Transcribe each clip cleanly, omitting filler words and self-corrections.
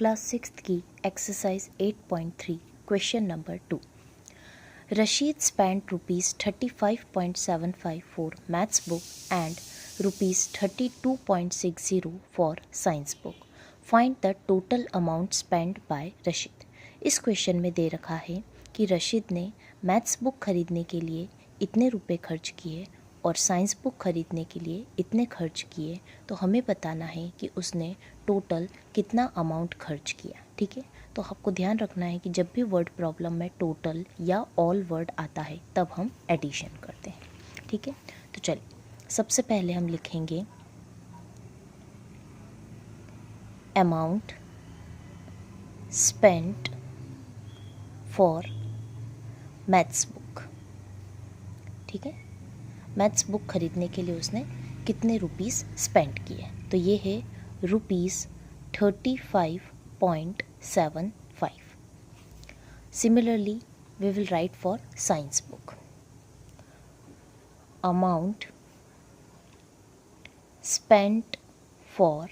Class sixth की exercise 8.3 question number 2। Rashid spent rupees 35.75 for maths book and rupees 32.60 for science book. Find the total amount spent by Rashid. इस question में दे रखा है कि रशीद ने maths book खरीदने के लिए इतने रुपए खर्च किए और साइंस बुक खरीदने के लिए इतने खर्च किए, तो हमें बताना है कि उसने टोटल कितना अमाउंट खर्च किया। ठीक है, तो आपको ध्यान रखना है कि जब भी वर्ड प्रॉब्लम में टोटल या ऑल वर्ड आता है तब हम एडिशन करते हैं। ठीक है, तो चलिए सबसे पहले हम लिखेंगे amount spent for maths book. ठीक है, मैथ्स बुक खरीदने के लिए उसने कितने रुपीस स्पेंड किए, तो ये है rupees 35.75। Similarly, we will write for science book. Amount spent for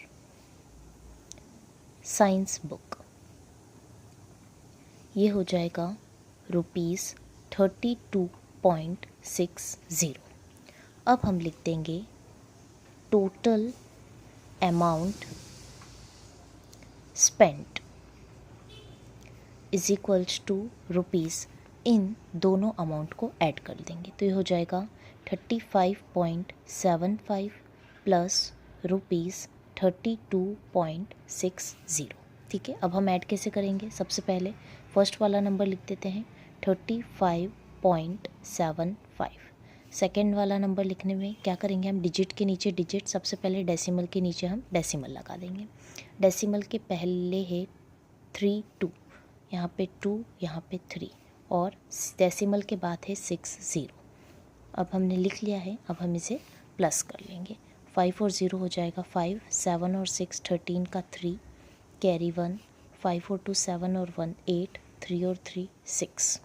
science book, ये हो जाएगा रुपीस 32.60। अब हम लिख देंगे total amount spent is equals to rupees, इन दोनों अमाउंट को ऐड कर देंगे तो ये हो जाएगा 35.75 प्लस रुपीस 32.60। ठीक है, अब हम ऐड कैसे करेंगे, सबसे पहले फर्स्ट वाला नंबर लिख देते हैं 35.75। सेकेंड वाला नंबर लिखने में क्या करेंगे, हम डिजिट के नीचे डिजिट, सबसे पहले डेसिमल के नीचे हम डेसिमल लगा देंगे। डेसिमल के पहले है 3 2, यहाँ पे 2, यहाँ पे 3 और डेसिमल के बाद है 6 0। अब हमने लिख लिया है, अब हम इसे प्लस कर लेंगे। 5 और 0 हो जाएगा 5, 7 और 6 13 का 3, कैरी 1, 5 और 2 7 और 1 8, 3 और 3 6।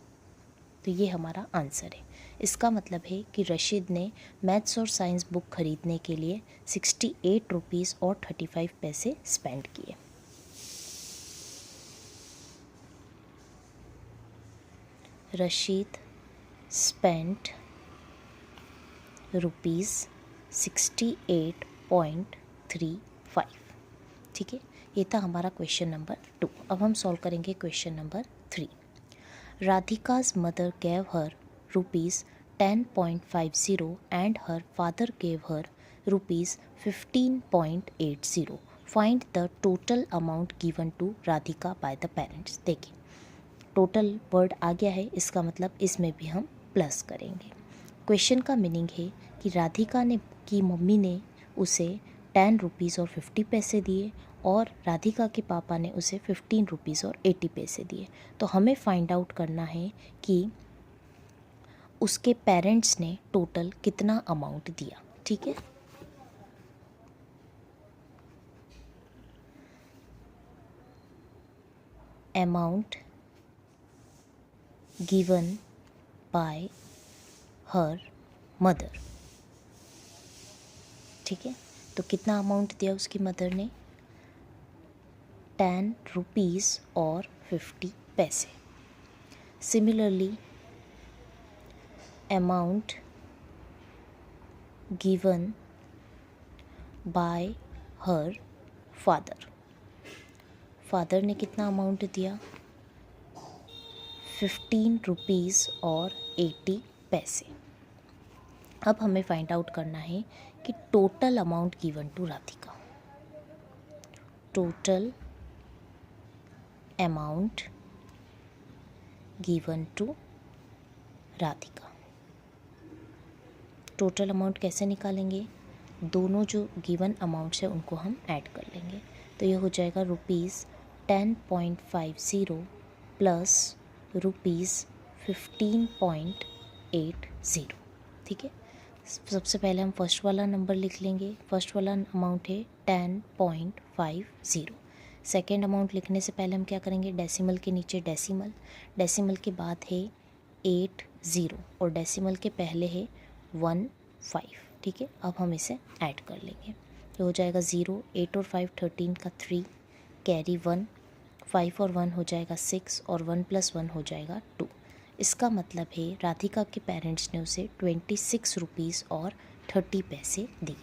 तो ये हमारा आंसर है। इसका मतलब है कि रशीद ने मैथ्स और साइंस बुक खरीदने के लिए 68 रुपीज़ और 35 पैसे स्पेंड किए। Rashid spent rupees 68.35। ठीक है, ये था हमारा क्वेश्चन नंबर 2। अब हम सॉल्व करेंगे question number 3। राधिका's mother gave her rupees 10.50 and her father gave her rupees 15.80. Find the total amount given to Radhika by the parents. देखिए टोटल वर्ड आ गया है, इसका मतलब इसमें भी हम प्लस करेंगे। क्वेश्चन का मीनिंग है कि राधिका ने की मम्मी ने उसे 10 रुपीज़ और 50 पैसे दिए और राधिका के पापा ने उसे 15 रुपीज़ और 80 पैसे दिए। तो हमें फाइंड आउट करना है कि उसके पेरेंट्स ने टोटल कितना अमाउंट दिया। ठीक है, amount given by her mother. ठीक है, तो कितना अमाउंट दिया उसकी मदर ने, 10 रुपीज़ और 50 पैसे। Similarly amount given by her father, father ने कितना अमाउंट दिया, 15 रुपीज़ और 80 पैसे। अब हमें फाइंड आउट करना है कि total amount given to Radhika, total amount given to Radhika. Total amount कैसे निकालेंगे, दोनों जो गिवन अमाउंट्स है उनको हम ऐड कर लेंगे तो ये हो जाएगा रुपीज़ 10.50 प्लस रुपीज़ 15.80। ठीक है, सबसे पहले हम फर्स्ट वाला नंबर लिख लेंगे। फर्स्ट वाला अमाउंट है 10.50। सेकेंड अमाउंट लिखने से पहले हम क्या करेंगे, डेसिमल के नीचे डेसिमल, डेसिमल के बाद है 80 और डेसिमल के पहले है 15। ठीक है, अब हम इसे ऐड कर लेंगे तो हो जाएगा 0, 8 और 5 13 का 3, कैरी 1, 5 और 1 हो जाएगा 6 और 1 + 1 हो जाएगा 2। इसका मतलब है राधिका के पेरेंट्स ने उसे 26 रुपीज़ और 30 पैसे दिए।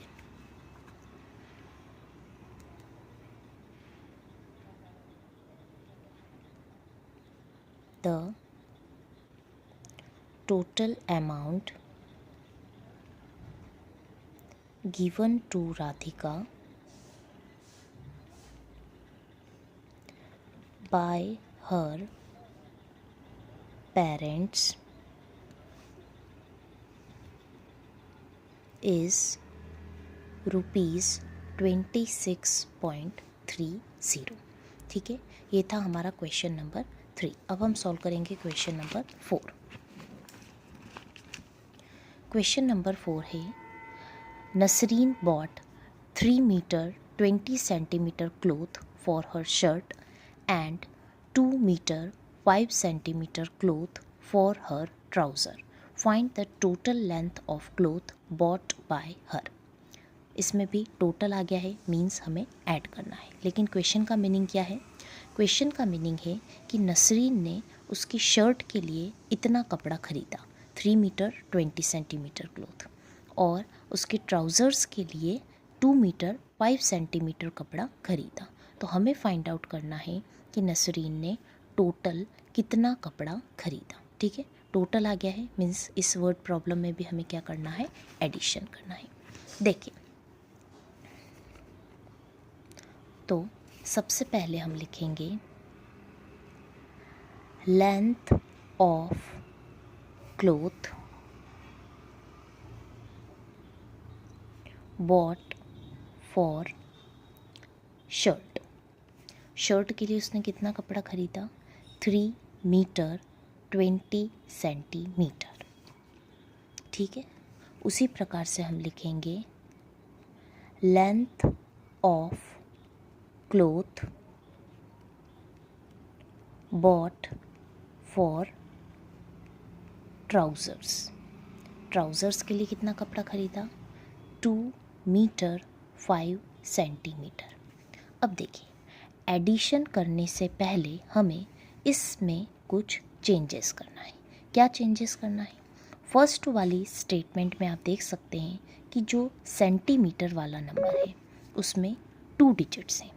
The total amount given to Radhika by her parents is ₹26.30। ठीक है, ये था हमारा क्वेश्चन नंबर 3। अब हम सॉल्व करेंगे क्वेश्चन नंबर 4। क्वेश्चन नंबर 4 है, Nasreen bought 3 meter 20 centimeter cloth for her shirt and 2 meter 5 centimeter cloth for her trouser. Find the total length of cloth bought by her. इसमें भी total आ गया है, means हमें add करना है। लेकिन question का मीनिंग क्या है? क्वेश्चन का मीनिंग है कि नसरीन ने उसकी शर्ट के लिए इतना कपड़ा खरीदा, 3 मीटर 20 सेंटीमीटर क्लॉथ, और उसके ट्राउज़र्स के लिए 2 मीटर 5 सेंटीमीटर कपड़ा खरीदा। तो हमें फाइंड आउट करना है कि नसरीन ने टोटल कितना कपड़ा खरीदा। ठीक है, टोटल आ गया है, मीन्स इस वर्ड प्रॉब्लम में भी हमें क्या करना है? एडिशन करना है। देखिए, तो सबसे पहले हम लिखेंगे length of cloth bought for shirt. Shirt के लिए उसने कितना कपड़ा खरीदा? 3 मीटर 20 सेंटीमीटर। ठीक है, उसी प्रकार से हम लिखेंगे length of cloth bought for trousers. Trousers के लिए कितना कपड़ा खरीदा? 2 मीटर 5 सेंटीमीटर। अब देखिए, एडिशन करने से पहले हमें इसमें कुछ चेंजेस करना है। क्या चेंजेस करना है? फर्स्ट वाली स्टेटमेंट में आप देख सकते हैं कि जो सेंटीमीटर वाला नंबर है उसमें 2 डिजिट्स हैं,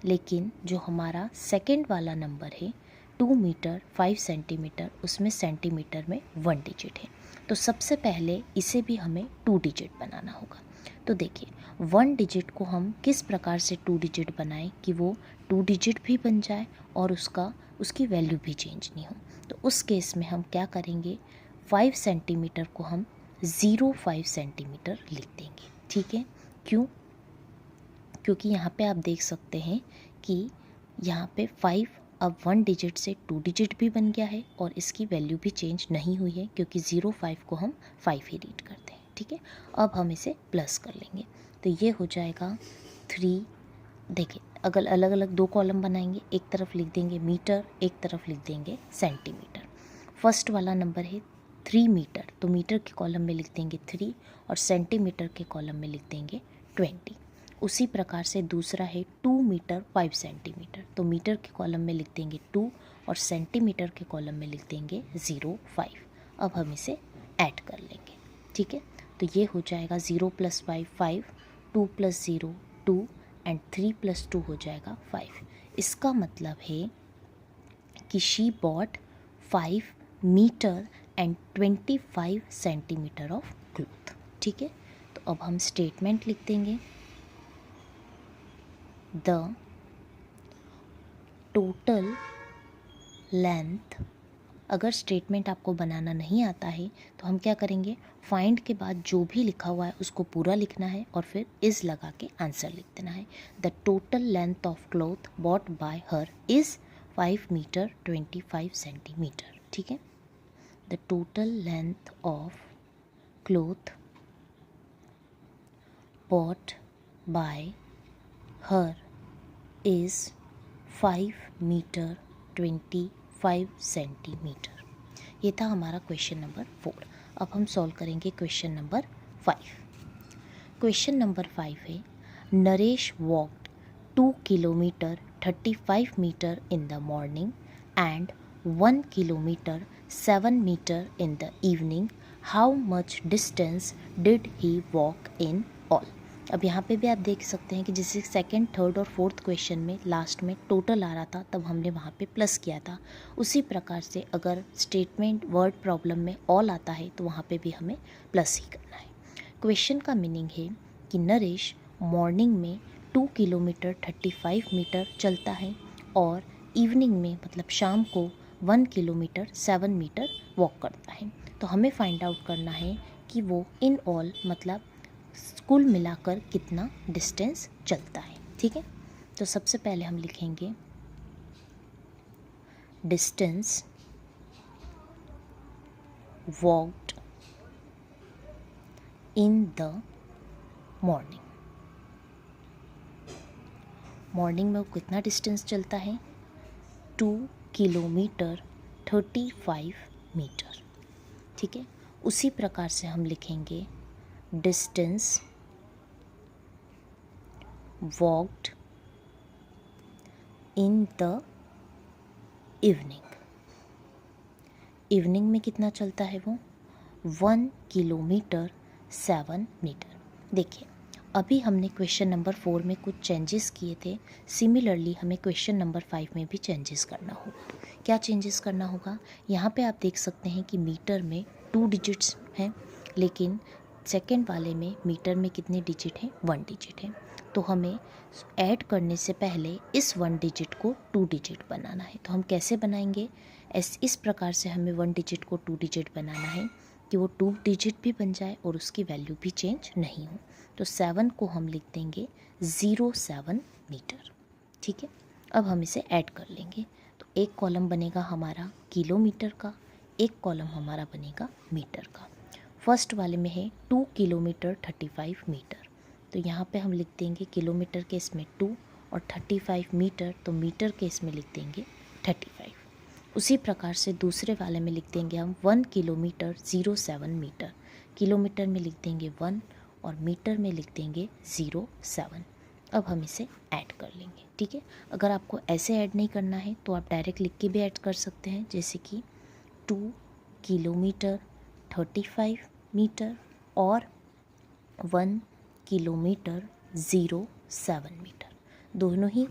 लेकिन जो हमारा सेकंड वाला नंबर है 2 मीटर 5 सेंटीमीटर, उसमें सेंटीमीटर में 1 डिजिट है। तो सबसे पहले इसे भी हमें 2 डिजिट बनाना होगा। तो देखिए, 1 डिजिट को हम किस प्रकार से 2 डिजिट बनाएं कि वो 2 डिजिट भी बन जाए और उसकी वैल्यू भी चेंज नहीं हो। तो उस केस में हम क्या करेंगे? 5 सेंटीमीटर को हम 0.5 सेंटीमीटर लिख देंगे। ठीक है, क्यों? क्योंकि यहाँ पे आप देख सकते हैं कि यहाँ पे 5 अब 1 डिजिट से 2 डिजिट भी बन गया है और इसकी वैल्यू भी चेंज नहीं हुई है, क्योंकि 0.5 को हम 5 ही रीड करते हैं। ठीक है, अब हम इसे प्लस कर लेंगे, तो ये हो जाएगा 3। देखिए, अगर अलग अलग 2 कॉलम बनाएंगे, एक तरफ लिख देंगे मीटर, एक तरफ लिख देंगे सेंटीमीटर। फर्स्ट वाला नंबर है 3 मीटर, तो मीटर के कॉलम में लिख देंगे 3 और सेंटीमीटर के कॉलम में लिख देंगे 20। उसी प्रकार से दूसरा है 2 मीटर 5 सेंटीमीटर, तो मीटर के कॉलम में लिख देंगे 2 और सेंटीमीटर के कॉलम में लिख देंगे 0.5। अब हम इसे ऐड कर लेंगे। ठीक है, तो ये हो जाएगा 0 + 5 5, 2 + 0 2 एंड 3 + 2 हो जाएगा 5। इसका मतलब है कि she bought 5 metre and 25 centimetre of cloth. ठीक है, तो अब हम स्टेटमेंट लिख देंगे, द टोटल लेंथ। अगर स्टेटमेंट आपको बनाना नहीं आता है तो हम क्या करेंगे? फाइंड के बाद जो भी लिखा हुआ है उसको पूरा लिखना है और फिर इज़ लगा के आंसर लिख देना है। The total length of cloth bought by her is 5 metre 25 centimetre. ठीक है, the total length of cloth bought by her is 5 metre 25 centimetre. ये था हमारा क्वेश्चन नंबर 4। अब हम सॉल्व करेंगे क्वेश्चन नंबर 5। क्वेश्चन नंबर 5 है, Naresh walked 2 kilometre 35 meter in the morning and 1 kilometer 7 meter in the evening, how much distance did he walk in all? अब यहाँ पे भी आप देख सकते हैं कि जैसे सेकंड, थर्ड और फोर्थ क्वेश्चन में लास्ट में टोटल आ रहा था, तब हमने वहाँ पे प्लस किया था। उसी प्रकार से अगर स्टेटमेंट वर्ड प्रॉब्लम में ऑल आता है तो वहाँ पे भी हमें प्लस ही करना है। क्वेश्चन का मीनिंग है कि नरेश मॉर्निंग में 2 किलोमीटर 35 मीटर चलता है और इवनिंग में मतलब शाम को 1 किलोमीटर 7 मीटर वॉक करता है। तो हमें फाइंड आउट करना है कि वो इन ऑल मतलब कुल मिलाकर कितना डिस्टेंस चलता है। ठीक है, तो सबसे पहले हम लिखेंगे distance walked in the morning. Morning में वो कितना डिस्टेंस चलता है? 2 किलोमीटर 35 मीटर। ठीक है, उसी प्रकार से हम लिखेंगे distance walked in the evening. Evening में कितना चलता है वो? 1 किलोमीटर 7 मीटर। देखिए, अभी हमने क्वेश्चन नंबर 4 में कुछ चेंजेस किए थे, सिमिलरली हमें क्वेश्चन नंबर 5 में भी चेंजेस करना होगा। क्या चेंजेस करना होगा? यहाँ पे आप देख सकते हैं कि मीटर में 2 डिजिट्स हैं, लेकिन सेकंड वाले में मीटर में कितने डिजिट हैं? 1 डिजिट है। तो हमें ऐड करने से पहले इस 1 डिजिट को 2 डिजिट बनाना है। तो हम कैसे बनाएंगे? इस प्रकार से हमें 1 डिजिट को 2 डिजिट बनाना है कि वो 2 डिजिट भी बन जाए और उसकी वैल्यू भी चेंज नहीं हो। तो 7 को हम लिख देंगे 07 मीटर। ठीक है, अब हम इसे ऐड कर लेंगे। तो एक कॉलम बनेगा हमारा किलोमीटर का, एक कॉलम हमारा बनेगा मीटर का। फर्स्ट वाले में है 2 किलोमीटर 35 मीटर, तो यहाँ पे हम लिख देंगे किलोमीटर के इसमें 2 और 35 मीटर, तो मीटर के इसमें लिख देंगे 35। उसी प्रकार से दूसरे वाले में लिख देंगे हम 1 किलोमीटर 07 मीटर। किलोमीटर में लिख देंगे 1 और मीटर में लिख देंगे 07। अब हम इसे ऐड कर लेंगे। ठीक है, अगर आपको ऐसे ऐड नहीं करना है तो आप डायरेक्ट लिख के भी ऐड कर सकते हैं, जैसे कि 2 किलोमीटर 35 मीटर और 1 किलोमीटर 07 मीटर। दोनों ही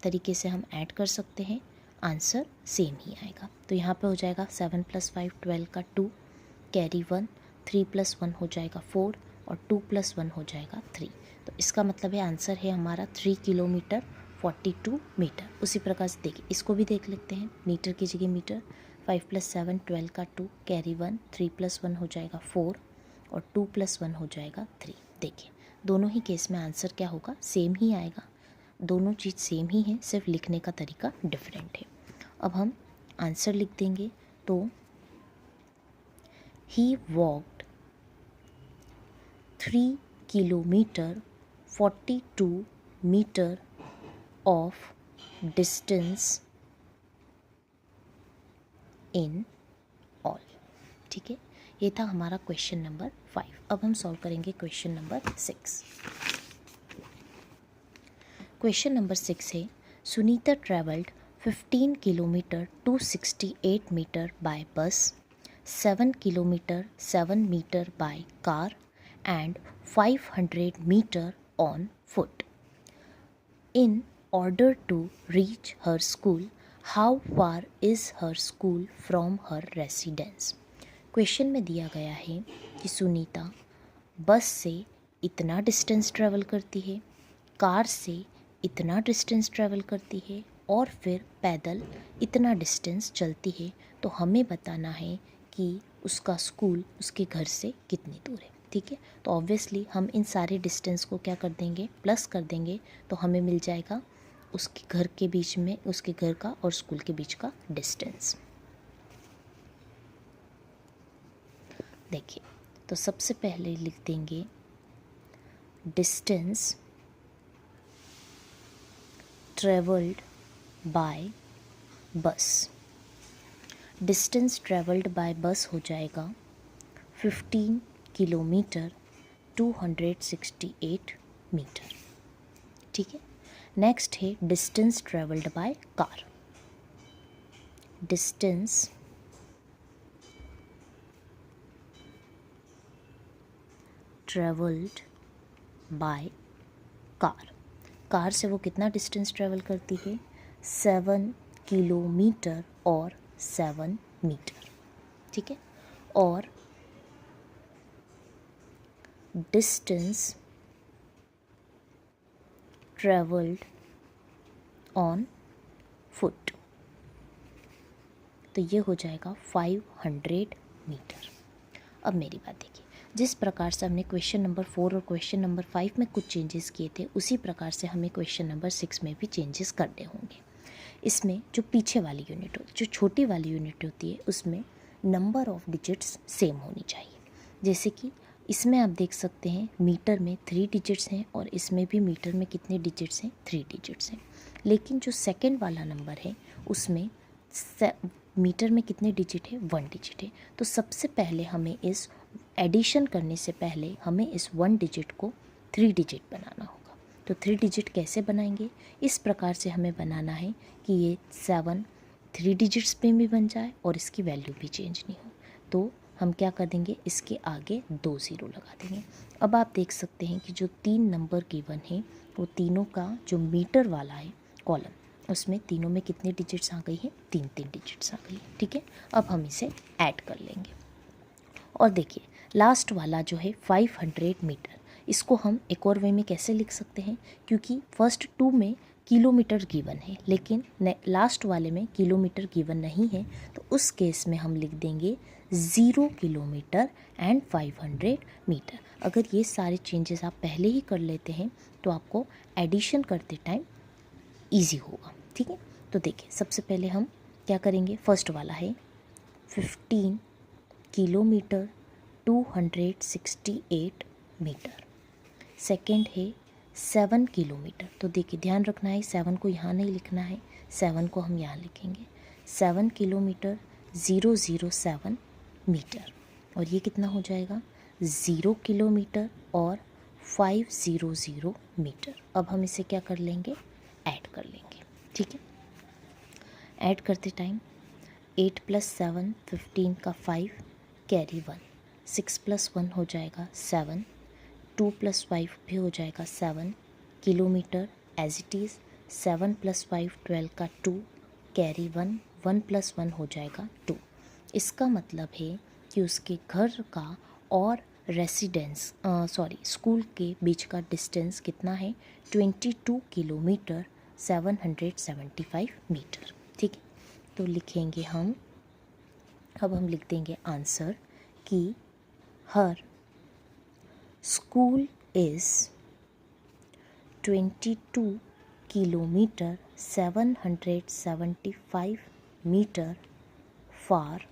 तरीके से हम ऐड कर सकते हैं, आंसर सेम ही आएगा। तो यहाँ पे हो जाएगा 7 + 5 12 का 2, कैरी 1, 3 + 1 हो जाएगा 4 और 2 + 1 हो जाएगा 3। तो इसका मतलब है आंसर है हमारा 3 किलोमीटर 42 मीटर। उसी प्रकार से देखिए, इसको भी देख लेते हैं, मीटर की जगह मीटर। 5 + 7 12 का 2, कैरी 1, 3 + 1 हो जाएगा 4 और 2 + 1 हो जाएगा 3। देखिए, दोनों ही केस में आंसर क्या होगा? सेम ही आएगा। दोनों चीज़ सेम ही है, सिर्फ लिखने का तरीका डिफरेंट है। अब हम आंसर लिख देंगे, तो he walked 3 kilometre 42 metre of distance in all. ठीक है, ये था हमारा क्वेश्चन नंबर 5। अब हम सॉल्व करेंगे क्वेश्चन नंबर 6। क्वेश्चन नंबर 6 है, Sunita travelled 15 kilometre 268 metre by bus, 7 kilometre 7 metre by car and 500 meter on foot. In order to reach her school, how far is her school from her residence? Question में दिया गया है कि सुनीता बस से इतना distance travel करती है, कार से इतना डिस्टेंस ट्रैवल करती है और फिर पैदल इतना डिस्टेंस चलती है। तो हमें बताना है कि उसका स्कूल उसके घर से कितनी दूर है। ठीक है, तो ऑब्वियसली हम इन सारे डिस्टेंस को क्या कर देंगे? प्लस कर देंगे, तो हमें मिल जाएगा उसके घर के बीच में, उसके घर का और स्कूल के बीच का डिस्टेंस। देखिए, तो सबसे पहले लिख देंगे डिस्टेंस ट्रेवल्ड बाय बस। डिस्टेंस ट्रेवल्ड बाय बस हो जाएगा 15 किलोमीटर 268 मीटर। ठीक है, नेक्स्ट है distance travelled by car. Distance travelled by car. Car से वो कितना डिस्टेंस ट्रेवल करती है? 7 किलोमीटर और 7 मीटर, ठीक है। और डिस्टेंस ट्रेवल्ड ऑन फुट, तो ये हो जाएगा 500 मीटर। अब मेरी बात देखिए, जिस प्रकार से हमने क्वेश्चन नंबर 4 और क्वेश्चन नंबर 5 में कुछ चेंजेस किए थे, उसी प्रकार से हमें क्वेश्चन नंबर 6 में भी चेंजेस करने होंगे। इसमें जो पीछे वाली यूनिट हो, जो छोटी वाली यूनिट होती है, उसमें नंबर ऑफ डिजिट्स सेम होनी चाहिए। जैसे कि इसमें आप देख सकते हैं मीटर में 3 डिजिट्स हैं और इसमें भी मीटर में कितने डिजिट्स हैं? 3 डिजिट्स हैं। लेकिन जो सेकंड वाला नंबर है उसमें मीटर में कितने डिजिट है? 1 डिजिट है। तो सबसे पहले हमें इस एडिशन करने से पहले हमें इस 1 डिजिट को 3 डिजिट बनाना होगा। तो 3 डिजिट कैसे बनाएंगे? इस प्रकार से हमें बनाना है कि ये 7 3 डिजिट्स पे भी बन जाए और इसकी वैल्यू भी चेंज नहीं हो। तो हम क्या कर देंगे? इसके आगे 2 ज़ीरो लगा देंगे। अब आप देख सकते हैं कि जो 3 नंबर गिवन है वो तीनों का जो मीटर वाला है कॉलम, उसमें तीनों में कितने डिजिट्स आ गई हैं? 3 डिजिट्स आ गई है, ठीक है। अब हम इसे ऐड कर लेंगे और देखिए लास्ट वाला जो है 500 मीटर, इसको हम एक और वे में कैसे लिख सकते हैं? क्योंकि फर्स्ट 2 में किलोमीटर गिवन है लेकिन लास्ट वाले में किलोमीटर गिवन नहीं है, तो उस केस में हम लिख देंगे 0 किलोमीटर एंड 500 मीटर। अगर ये सारे चेंजेस आप पहले ही कर लेते हैं तो आपको एडिशन करते टाइम ईजी होगा, ठीक है। तो देखिए सबसे पहले हम क्या करेंगे? फर्स्ट वाला है 15 किलोमीटर 268 मीटर। सेकंड है 7 किलोमीटर, तो देखिए ध्यान रखना है 7 को यहाँ नहीं लिखना है, 7 को हम यहाँ लिखेंगे। 7 किलोमीटर 007 मीटर, और ये कितना हो जाएगा? 0 किलोमीटर और 500 मीटर। अब हम इसे क्या कर लेंगे? ऐड कर लेंगे, ठीक है। ऐड करते टाइम 8 + 7 15 का 5 कैरी 1, 6 + 1 हो जाएगा 7, 2 + 5 भी हो जाएगा 7 किलोमीटर एज इट इज़। 7 + 5 12 का 2 कैरी 1, 1 + 1 हो जाएगा 2। इसका मतलब है कि उसके घर का और रेसिडेंस स्कूल के बीच का डिस्टेंस कितना है? 22 किलोमीटर 775 मीटर, ठीक है। तो लिखेंगे हम, अब हम लिख देंगे आंसर कि her school is 22 kilometre 775 metre far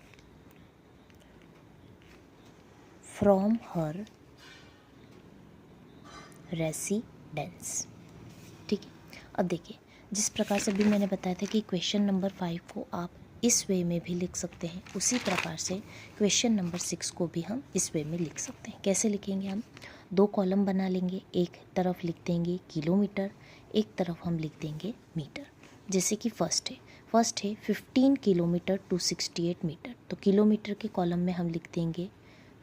from her residence, ठीक है। अब देखिए जिस प्रकार से भी मैंने बताया था कि क्वेश्चन नंबर 5 को आप इस वे में भी लिख सकते हैं, उसी प्रकार से क्वेश्चन नंबर 6 को भी हम इस वे में लिख सकते हैं। कैसे लिखेंगे? हम 2 कॉलम बना लेंगे, एक तरफ लिख देंगे किलोमीटर, एक तरफ हम लिख देंगे मीटर। जैसे कि फर्स्ट है 15 किलोमीटर 268 मीटर, तो किलोमीटर के कॉलम में हम लिख देंगे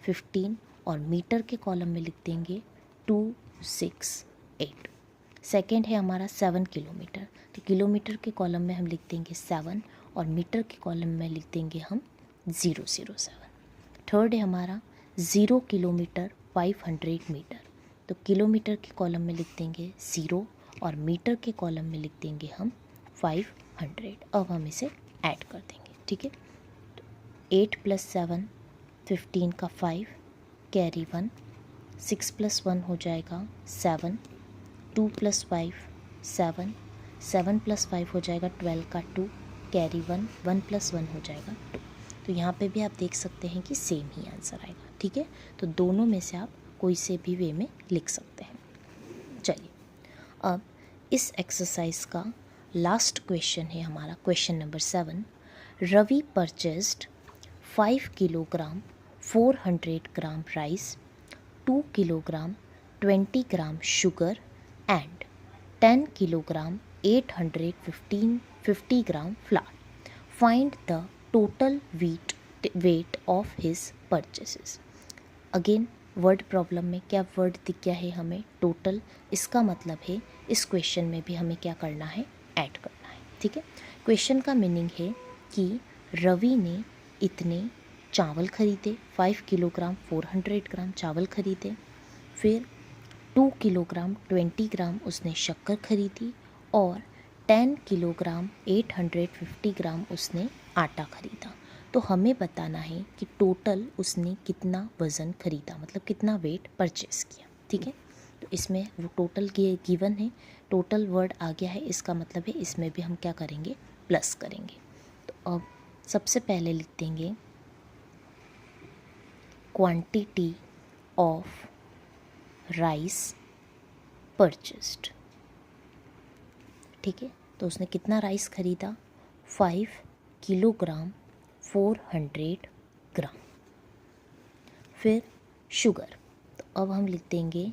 15 और मीटर के कॉलम में लिख देंगे 268। सेकेंड है हमारा 7 किलोमीटर, तो किलोमीटर के कॉलम में हम लिख देंगे 7 और मीटर के कॉलम में लिख देंगे हम 007। थर्ड है हमारा 0 किलोमीटर 500 मीटर, तो किलोमीटर के कॉलम में लिख देंगे 0 और मीटर के कॉलम में लिख देंगे हम 500। अब हम इसे ऐड कर देंगे, ठीक है। 8 + 7 15 का 5 कैरी 1, 6 + 1 हो जाएगा 7, 2 + 5 7, 7 + 5 हो जाएगा 12 का 2 कैरी 1, 1 + 1 हो जाएगा 2। तो यहाँ पे भी आप देख सकते हैं कि सेम ही आंसर आएगा, ठीक है। तो दोनों में से आप कोई से भी वे में लिख सकते हैं। चलिए अब इस एक्सरसाइज का लास्ट क्वेश्चन है हमारा question number 7। Ravi purchased 5 kilogram 400 gram rice, 2 kilogram 20 gram sugar and 10 kilogram 850 gram flour. Find the total weight of his purchases. Again word problem में क्या वर्ड दिख गया है हमें? टोटल। इसका मतलब है इस क्वेश्चन में भी हमें क्या करना है? ऐड करना है। ठीक है। क्वेश्चन का मीनिंग है कि रवि ने इतने चावल खरीदे, 5 किलोग्राम 400 ग्राम चावल खरीदे। फिर 2 किलोग्राम 20 ग्राम उसने शक्कर खरीदी और 10 किलोग्राम 850 ग्राम उसने आटा खरीदा। तो हमें बताना है कि टोटल उसने कितना वज़न खरीदा, मतलब कितना वेट परचेस किया। ठीक है। तो इसमें वो टोटल गिवन है, टोटल वर्ड आ गया है, इसका मतलब है इसमें भी हम क्या करेंगे? प्लस करेंगे। तो अब सबसे पहले लिख देंगे क्वांटिटी ऑफ राइस परचेस्ड। ठीक है। तो उसने कितना राइस खरीदा? 5 किलोग्राम 400 ग्राम। फिर शुगर, तो अब हम लिख देंगे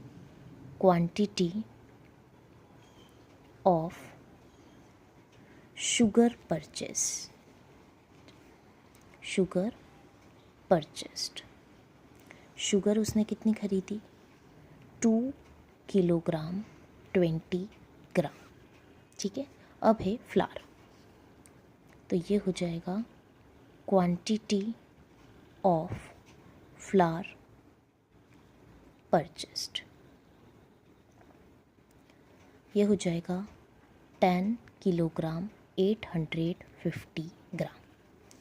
quantity of sugar purchase. Sugar purchased, sugar उसने कितनी खरीदी? 2 किलोग्राम 20 ग्राम। ठीक है। अब है फ्लावर, तो ये हो जाएगा क्वांटिटी ऑफ फ्लावर परचेस्ड, ये हो जाएगा 10 किलोग्राम 850 ग्राम।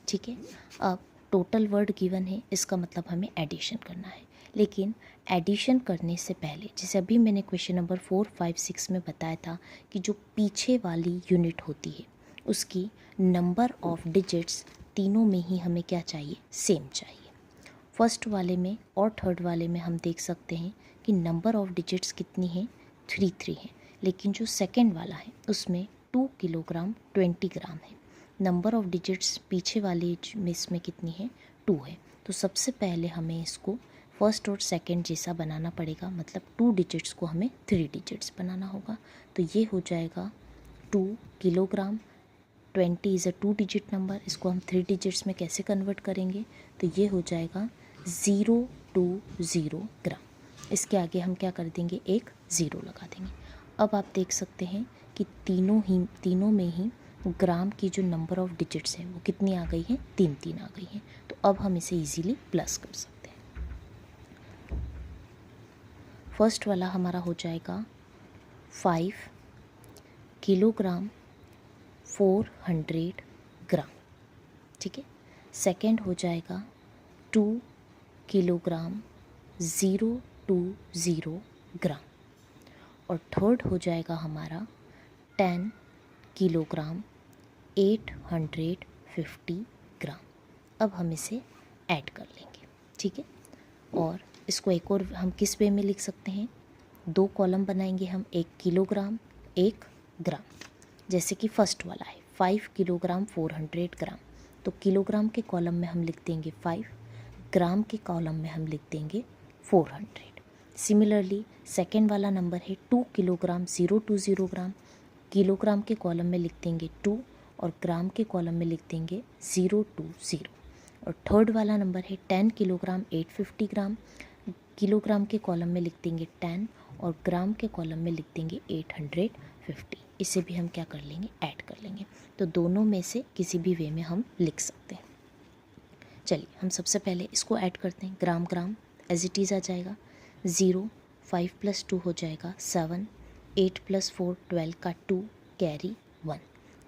ठीक है। अब टोटल वर्ड गिवन है, इसका मतलब हमें एडिशन करना है। लेकिन एडिशन करने से पहले, जैसे अभी मैंने क्वेश्चन नंबर 4, 5, 6 में बताया था कि जो पीछे वाली यूनिट होती है उसकी नंबर ऑफ डिजिट्स तीनों में ही हमें क्या चाहिए? सेम चाहिए। फर्स्ट वाले में और थर्ड वाले में हम देख सकते हैं कि नंबर ऑफ डिजिट्स कितनी है? 3 है। लेकिन जो सेकंड वाला है उसमें 2 किलोग्राम 20 ग्राम है। नंबर ऑफ डिजिट्स पीछे वाले में इसमें कितनी है? 2 है। तो सबसे पहले हमें इसको फर्स्ट और सेकंड जैसा बनाना पड़ेगा, मतलब 2 डिजिट्स को हमें 3 डिजिट्स बनाना होगा। तो ये हो जाएगा 2 kilogram 20 is a 2 digit number, इसको हम 3 डिजिट्स में कैसे कन्वर्ट करेंगे? तो ये हो जाएगा 020 ग्राम। इसके आगे हम क्या कर देंगे? एक 0 लगा देंगे। अब आप देख सकते हैं कि तीनों में ही ग्राम की जो नंबर ऑफ डिजिट्स हैं वो कितनी आ गई है? 3 आ गई हैं। तो अब हम इसे इजीली प्लस कर सकते हैं। फर्स्ट वाला हमारा हो जाएगा 5 किलोग्राम 400 ग्राम। ठीक है। सेकंड हो जाएगा 2 किलोग्राम 020 ग्राम। और थर्ड हो जाएगा हमारा 10 किलोग्राम 850 ग्राम। अब हम इसे ऐड कर लेंगे। ठीक है। और इसको एक और हम किस वे में लिख सकते हैं? 2 कॉलम बनाएंगे हम, 1 किलोग्राम 1 ग्राम। जैसे कि फर्स्ट वाला है 5 किलोग्राम 400 ग्राम, तो किलोग्राम के कॉलम में हम लिख देंगे 5, ग्राम के कॉलम में हम लिख देंगे 400। सिमिलरली सेकेंड वाला नंबर है 2 किलोग्राम 020 ग्राम, किलोग्राम के कॉलम में लिख देंगे 2 और ग्राम के कॉलम में लिख देंगे 020। और थर्ड वाला नंबर है 10 किलोग्राम 850 ग्राम, किलोग्राम के कॉलम में लिख देंगे 10 और ग्राम के कॉलम में लिख देंगे 850। इसे भी हम क्या कर लेंगे? ऐड कर लेंगे। तो दोनों में से किसी भी वे में हम लिख सकते हैं। चलिए हम सबसे पहले इसको ऐड करते हैं। ग्राम ग्राम एज इट इज़ आ जाएगा 0, 5 + 2 हो जाएगा 7, 8 + 4 12 का 2 carry 1।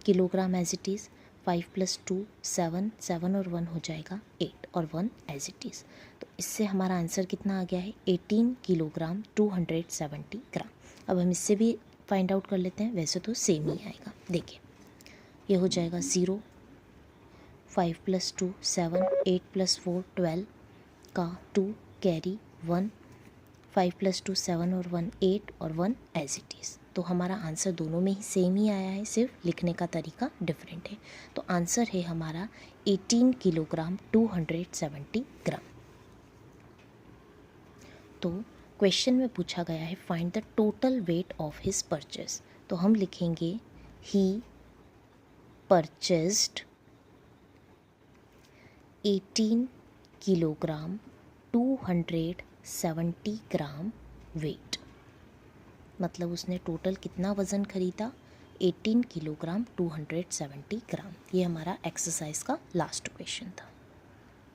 Kilogram as it is 5 + 2 7, 7 और 1 हो जाएगा 8 और 1 एज इट इज़। तो इससे हमारा आंसर कितना आ गया है? 18 किलोग्राम 270 ग्राम। अब हम इससे भी फाइंड आउट कर लेते हैं, वैसे तो सेम ही आएगा। देखिए ये हो जाएगा 0, 5 + 2 7, 8 + 4 12 का 2 कैरी 1, 5 + 2 7 और 1 8 और 1 एज इट इज़। तो हमारा आंसर दोनों में ही सेम ही आया है, सिर्फ लिखने का तरीका डिफरेंट है। तो आंसर है हमारा 18 किलोग्राम 270 ग्राम। तो क्वेश्चन में पूछा गया है find the total weight of his purchase. तो हम लिखेंगे ही परचेस्ड 18 किलोग्राम 270 ग्राम वेट। मतलब उसने टोटल कितना वज़न खरीदा? 18 किलोग्राम 270 ग्राम। ये हमारा एक्सरसाइज का लास्ट क्वेश्चन था।